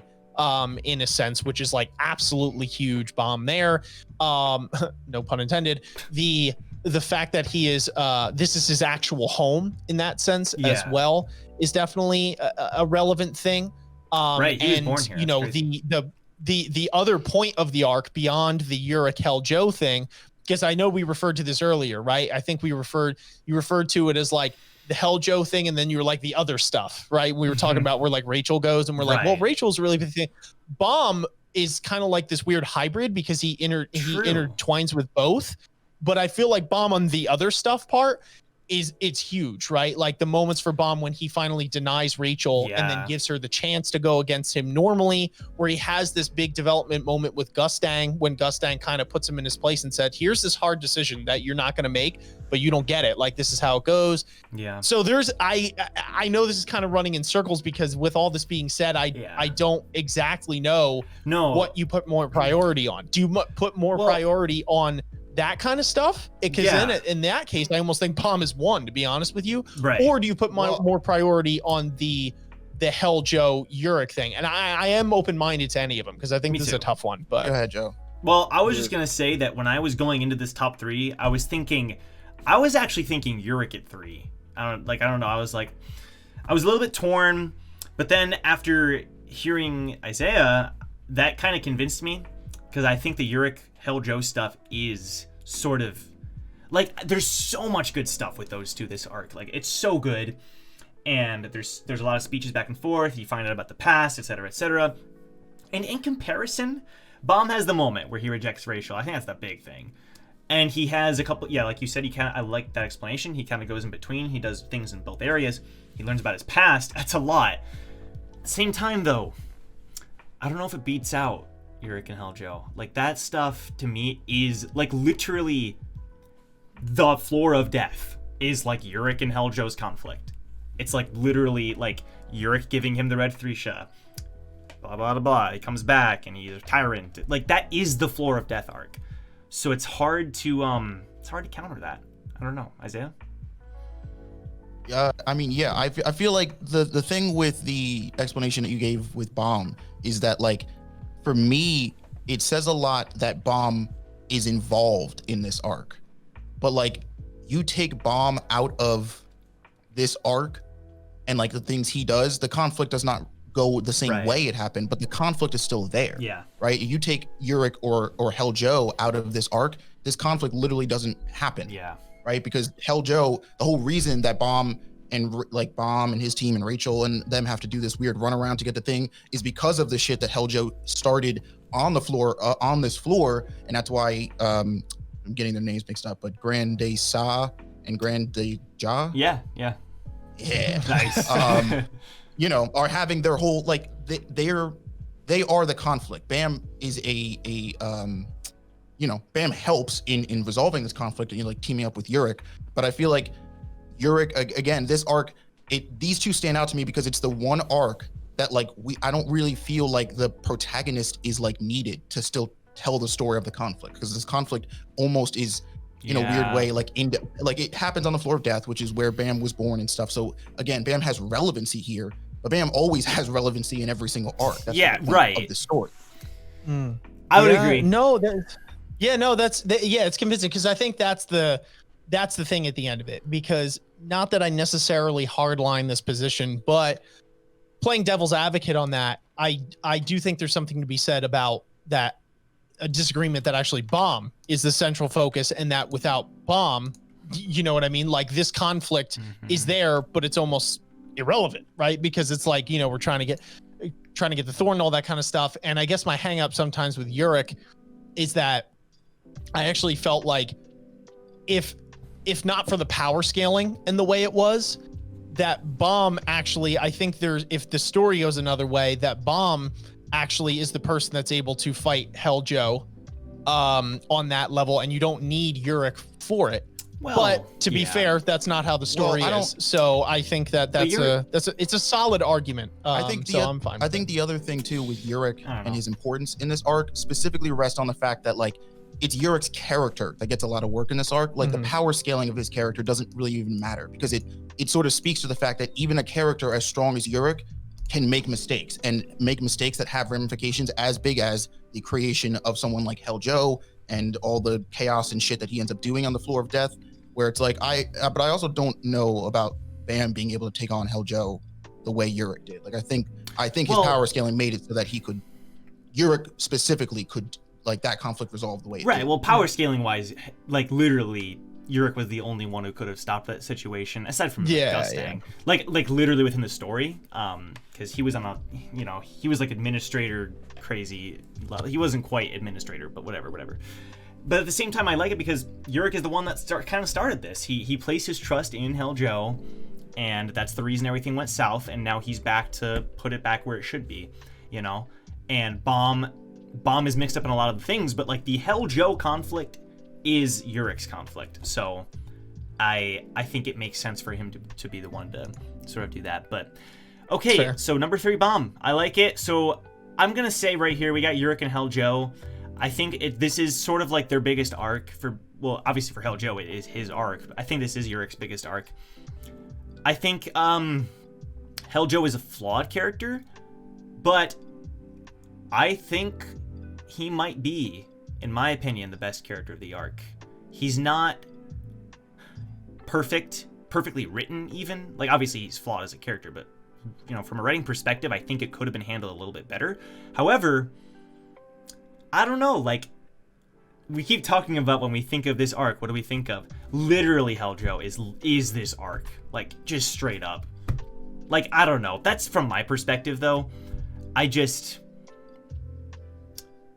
in a sense, which is like absolutely huge. Bomb there, no pun intended. The fact that he is this is his actual home in that sense as well is definitely a relevant thing. Right, he was born here. The other point of the arc beyond the Yurik Hell Joe thing, because I know we referred to this earlier, right? I think you referred to it as like the Hell Joe thing, and then you were like the other stuff, right? We were talking about where like Rachel goes, and we're like, well, Rachel's really big thing. Bomb is kind of like this weird hybrid because he intertwines with both. But I feel like Bomb on the other stuff part it's huge, right? Like the moments for Bomb when he finally denies Rachel and then gives her the chance to go against him normally, where he has this big development moment with Gustang when Gustang kind of puts him in his place and said, here's this hard decision that you're not going to make, but you don't get it. Like, this is how it goes. Yeah. So there's, I know this is kind of running in circles because with all this being said, I don't exactly know what you put more priority on. Do you put more priority on that kind of stuff? Because in that case, I almost think Bomb is one, to be honest with you. Right. Or do you put more priority on the Hell Joe Yurik thing? And I am open-minded to any of them because I think this is a tough one. But go ahead, Joe. Well, I was just gonna say that when I was going into this top three, I was actually thinking Yurik at 3. I don't know. I was a little bit torn, but then after hearing Isaiah, that kind of convinced me, because I think the Yurik Hell Joe stuff is sort of like, there's so much good stuff with those two this arc. Like, it's so good, and there's a lot of speeches back and forth. You find out about the past, etc., etc. And in comparison, Bomb has the moment where he rejects Rachel. I think that's the big thing. And he has a couple, like you said, I like that explanation. He kind of goes in between. He does things in both areas. He learns about his past. That's a lot. At the same time, though, I don't know if it beats out Yurik and Hell Joe. Like, that stuff to me is like literally the floor of death is like Yurik and Hell Joe's conflict. It's like literally like Yurik giving him the red Thresha, blah blah blah blah. He comes back and he's a tyrant. Like, that is the floor of death arc. So it's hard to counter that. I don't know, Isaiah. I feel like the thing with the explanation that you gave with Bomb is that, like, for me, it says a lot that Bomb is involved in this arc. But, like, you take Bomb out of this arc and like the things he does, the conflict does not go the same way it happened, but the conflict is still there. Yeah. Right. You take Yurik or Heljo out of this arc, this conflict literally doesn't happen. Yeah. Right. Because Heljo, the whole reason that Bomb and his team and Rachel and them have to do this weird runaround to get the thing is because of the shit that Heljo started on the floor, on this floor. And that's why I'm getting their names mixed up, but Grand De Sa and Grand De Ja. Yeah. Nice. You know, are having their whole, like, they are the conflict. Bam is Bam helps in resolving this conflict and like teaming up with Yurik. But I feel like Yurik, again, this arc, these two stand out to me because it's the one arc that like I don't really feel like the protagonist is like needed to still tell the story of the conflict, because this conflict almost is in a weird way, like it happens on the floor of death, which is where Bam was born and stuff. So again, Bam has relevancy here, but Bam always has relevancy in every single arc. That's the point of the story. I would agree. It's convincing, because I think that's the thing at the end of it, because not that I necessarily hardline this position, but playing devil's advocate on that, I do think there's something to be said about that, a disagreement that actually Bomb is the central focus, and that without Bomb, you know what I mean? Like, this conflict is there, but it's almost irrelevant, right? Because it's like, we're trying to get the Thorn and all that kind of stuff. And I guess my hang up sometimes with Yurik is that I actually felt like if not for the power scaling and the way it was, that Bomb actually, I think if the story goes another way, that Bomb actually is the person that's able to fight Heljo on that level, and you don't need Yurik for it. Well, but to be fair, that's not how the story is. So I think it's a solid argument. I'm fine. I think the other thing too with Yurik and his importance in this arc specifically rests on the fact that like it's Yurik's character that gets a lot of work in this arc. Like the power scaling of his character doesn't really even matter, because it sort of speaks to the fact that even a character as strong as Yurik can make mistakes, and make mistakes that have ramifications as big as the creation of someone like Heljo and all the chaos and shit that he ends up doing on the floor of death, where it's like, but I also don't know about Bam being able to take on Heljo the way Yurik did. Like, I think his power scaling made it so that Yurik specifically could, like, that conflict resolved the way it did. Well, power scaling wise, like, literally, Yurik was the only one who could have stopped that situation, aside from Mustang. Like literally within the story, because he was on he was like administrator crazy level. He wasn't quite administrator, but whatever. But at the same time, I like it because Yurik is the one that kind of started this. He placed his trust in Heljo, and that's the reason everything went south, and now he's back to put it back where it should be, And Bomb is mixed up in a lot of the things, but like the Heljo conflict is Yurik's conflict. So I think it makes sense for him to be the one to sort of do that. But okay, fair. So number 3, Bomb. I like it. So I'm going to say right here, we got Yurik and Heljo. I think this is sort of like their biggest arc obviously for Heljo, it is his arc. But I think this is Yurik's biggest arc. I think Heljo is a flawed character, but I think he might be, in my opinion, the best character of the arc. He's not perfectly written even. Like, obviously he's flawed as a character, but from a writing perspective, I think it could have been handled a little bit better. However, I don't know, like, we keep talking about when we think of this arc, what do we think of? Literally, Heljo is this arc. Like, just straight up. Like, I don't know. That's from my perspective, though.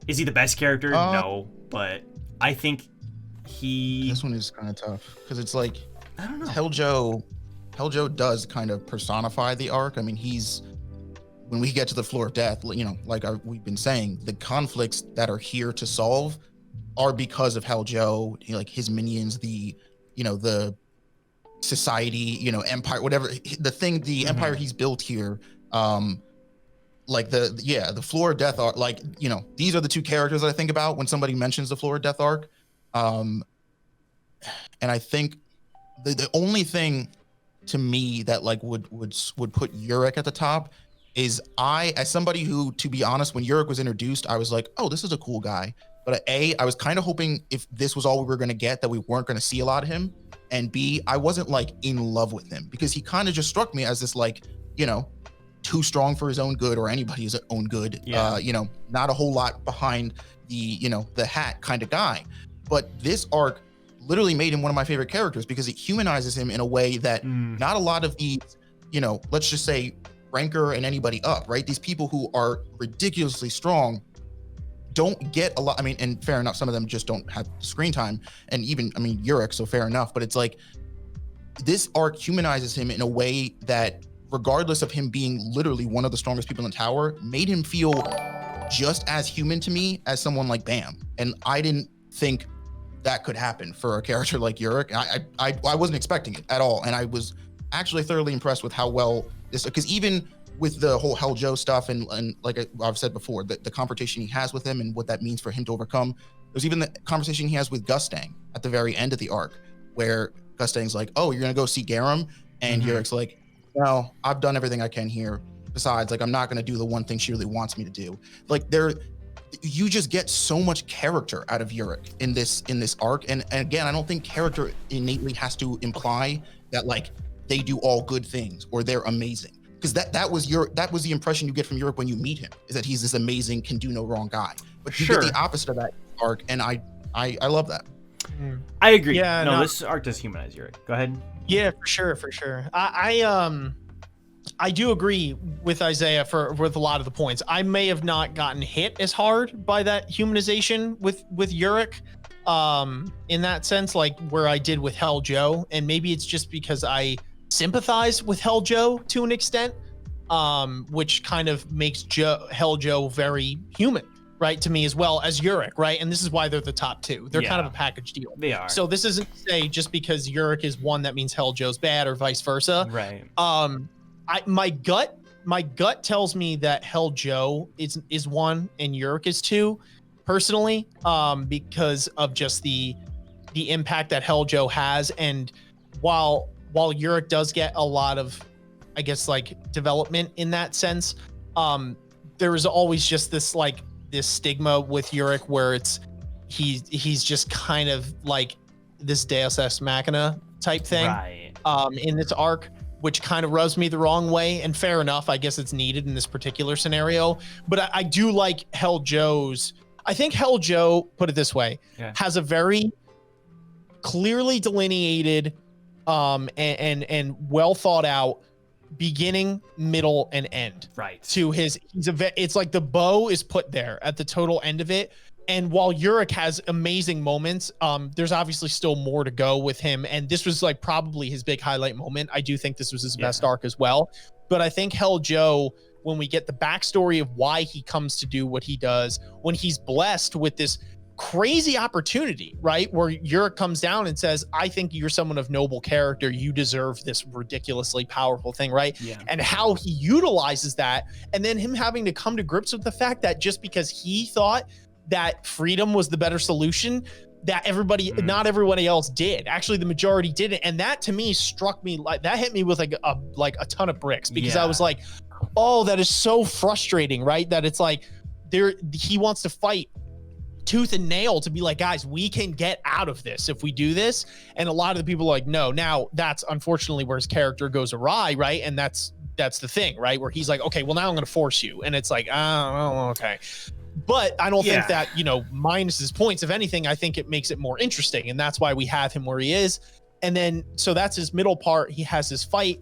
Is he the best character? No, but I think this one is kind of tough, because it's like, I don't know. Heljo does kind of personify the arc. I mean, when we get to the floor of death, like we've been saying, the conflicts that are here to solve are because of Heljo, like his minions, the society, empire, whatever the empire he's built here. Like the floor of death arc, like, these are the two characters that I think about when somebody mentions the floor of death arc. And I think the only thing to me that like would put Yurik at the top is as somebody who, to be honest, when Yurik was introduced, I was like, oh, this is a cool guy. But A, I was kind of hoping if this was all we were going to get, that we weren't going to see a lot of him. And B, I wasn't like in love with him because he kind of just struck me as this like, you know, too strong for his own good or anybody's own good. Yeah. You know, not a whole lot behind the, you know, the hat kind of guy. But this arc literally made him one of my favorite characters because it humanizes him in a way that not a lot of these, you know, let's just say ranker and anybody up, right? These people who are ridiculously strong don't get a lot. I mean, and fair enough, some of them just don't have screen time. And even, I mean, Yurik, so fair enough. But it's like, this arc humanizes him in a way that, regardless of him being literally one of the strongest people in the tower, made him feel just as human to me as someone like Bam. And I didn't think that could happen for a character like Yurik. I wasn't expecting it at all. And I was actually thoroughly impressed with how well this, because even with the whole Hell Joe stuff and like I've said before, the confrontation he has with him and what that means for him to overcome. There's even the conversation he has with Gustang at the very end of the arc, where Gustang's like, "Oh, you're gonna go see Garam," and Yurik's like, "No, I've done everything I can here. Besides, like, I'm not gonna do the one thing she really wants me to do." Like, you just get so much character out of Yurik in this arc, and again, I don't think character innately has to imply that like they do all good things or they're amazing. Because that was the impression you get from Yurik when you meet him, is that he's this amazing, can do no wrong guy. But you get the opposite of that arc, and I love that. I agree. Yeah, no, this arc does humanize Yurik. Go ahead. Yeah, for sure. I do agree with Isaiah with a lot of the points. I may have not gotten hit as hard by that humanization with Yurik, in that sense, like where I did with Hell Joe, and maybe it's just because I sympathize with Hell Joe to an extent, which kind of makes Hell Joe very human, right, to me as well as Yurik, right? And this is why they're the top two. They're kind of a package deal. They are. So this isn't to say just because Yurik is one that means Hell Joe's bad or vice versa. Right. My gut tells me that Hell Joe is one and Yurik is two, personally, because of just the impact that Hell Joe has. And while Yurik does get a lot of, I guess, like development in that sense, there is always just this stigma with Yurik where he's just kind of like this Deus Ex Machina type thing, right, in this arc, which kind of rubs me the wrong way. And fair enough, I guess it's needed in this particular scenario. But I do like Hell Joe's. I think Hell Joe, put it this way, has a very clearly delineated and well thought out beginning, middle, and end. Right. To it's like the bow is put there at the total end of it. And while Yurik has amazing moments, there's obviously still more to go with him. And this was like probably his big highlight moment. I do think this was his best arc as well. But I think Hell Joe, when we get the backstory of why he comes to do what he does, when he's blessed with this crazy opportunity, right, where Yurik comes down and says, "I think you're someone of noble character. You deserve this ridiculously powerful thing," right? Yeah. And how he utilizes that, and then him having to come to grips with the fact that just because he thought that freedom was the better solution, that not everybody else did. Actually, the majority didn't. And that to me struck me like that hit me with like a ton of bricks, because I was like, oh, that is so frustrating, right? That it's like he wants to fight tooth and nail to be like, guys, we can get out of this if we do this. And a lot of the people are like, no. Now that's unfortunately where his character goes awry, right? And that's the thing, right? Where he's like, okay, well, now I'm going to force you. And it's like, oh, okay. But I don't think that, minus his points. If anything, I think it makes it more interesting. And that's why we have him where he is. And then, so that's his middle part. He has his fight.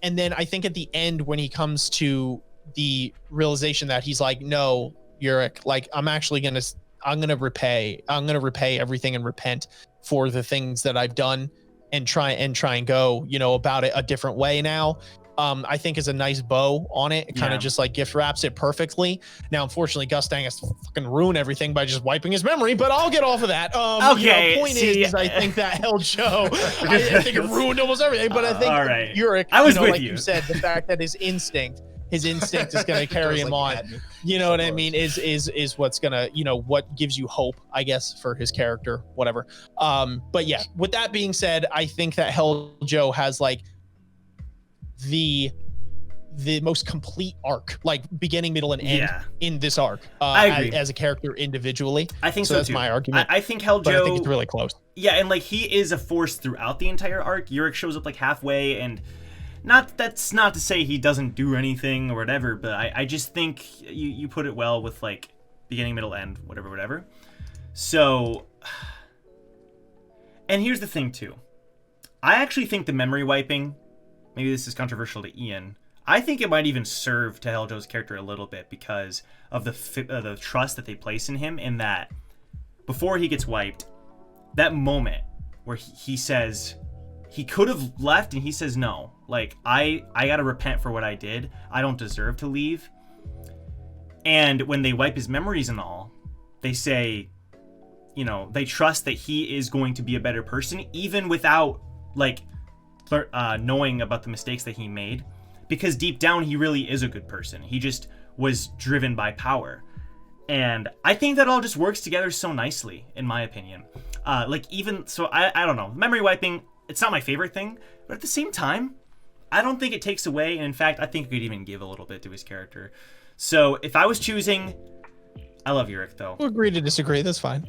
And then I think at the end, when he comes to the realization that he's like, no, Yurik, like, I'm going to repay everything and repent for the things that I've done and try and go, about it a different way now. I think is a nice bow on it. It kind of just like gift wraps it perfectly. Now, unfortunately, Gustang has to fucking ruin everything by just wiping his memory, but I'll get off of that. Okay. Point is I think that Hell Joe, I think it ruined almost everything, but I think Yurik, I was with like you said, the fact that his instinct is going to carry him on, what I mean, is what's going to, what gives you hope, I guess, for his character, whatever. But yeah, with that being said, I think that Hell Joe has like the the most complete arc, like beginning, middle, and end in this arc. I agree. As a character individually. I think so that's too. my argument. I think Heljo. But I think it's really close. Yeah, and like he is a force throughout the entire arc. Yurik shows up like halfway, and that's not to say he doesn't do anything or whatever, but I just think you put it well with like beginning, middle, end, whatever. So, and here's the thing too. I actually think the memory wiping, maybe this is controversial to Ian, I think it might even serve to Heljo's character a little bit because of the trust that they place in him, in that before he gets wiped, that moment where he says he could have left and he says no, like I gotta repent for what I did, I don't deserve to leave. And when they wipe his memories and all, they say, you know, they trust that he is going to be a better person even without like knowing about the mistakes that he made, because deep down he really is a good person. He just was driven by power. And I think that all just works together so nicely, in my opinion. Like even so, I don't know, memory wiping, it's not my favorite thing, but at the same time, I don't think it takes away, and in fact I think it could even give a little bit to his character. So if I was choosing, I love Yurik though. We'll agree to disagree, that's fine.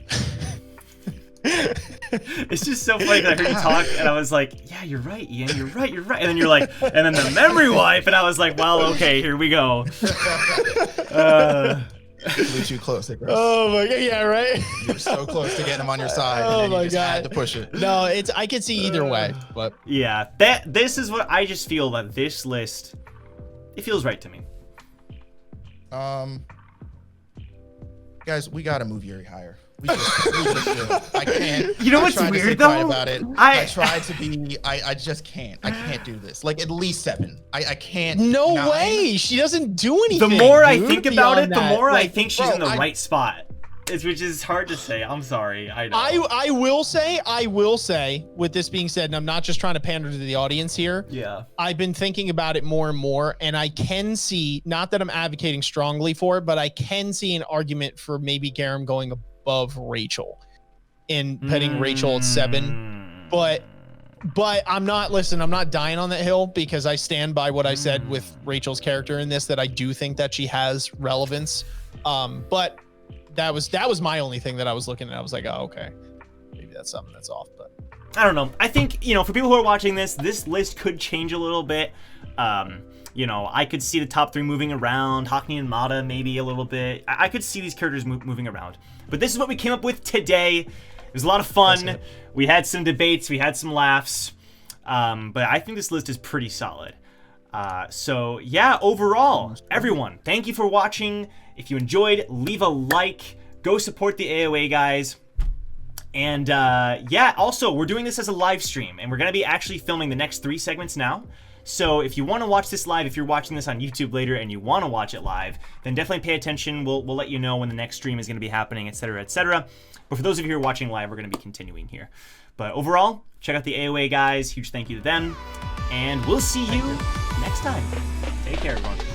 It's just so funny that I heard you talk and I was like, yeah, you're right, Ian, you're right. And then you're like, and then the memory wipe, and I was like, well, okay, here we go. Flew too close, Chris. Oh my god, yeah, right. You're so close to getting him on your side. Oh and then my you just god, had to push it. No, I could see either way, but yeah, this is what I just feel that this list, it feels right to me. Guys, we gotta move Yuri higher. We just do. I can't. You know what's weird though? About it. I tried to be. I just can't. I can't do this. Like at least 7. I can't. No 9. Way. She doesn't do anything. The more I dude, think about it, the more like, I think she's in the right spot. Which is hard to say. I'm sorry. I know. I will say, with this being said, and I'm not just trying to pander to the audience here. Yeah. I've been thinking about it more and more, and I can see, not that I'm advocating strongly for it, but I can see an argument for maybe Garam going above Rachel and putting Rachel at 7. But I'm not dying on that hill, because I stand by what I said with Rachel's character in this, that I do think that she has relevance. But that was my only thing that I was looking at. I was like, oh, okay, maybe that's something that's off. But I don't know. I think, you know, for people who are watching this list could change a little bit. You know, I could see the top 3 moving around, Hockney and Mata maybe a little bit. I could see these characters moving around. But this is what we came up with today. It was a lot of fun. We had some debates, we had some laughs. But I think this list is pretty solid. So yeah, overall, everyone, thank you for watching. If you enjoyed, leave a like. Go support the AoA guys. And yeah, also, we're doing this as a live stream, and we're going to be actually filming the next 3 segments now. So if you want to watch this live, if you're watching this on YouTube later and you want to watch it live, then definitely pay attention. We'll let you know when the next stream is going to be happening, etc., etc. But for those of you who are watching live, we're going to be continuing here. But overall, check out the AoA guys. Huge thank you to them. And we'll see you next time. Take care, everyone.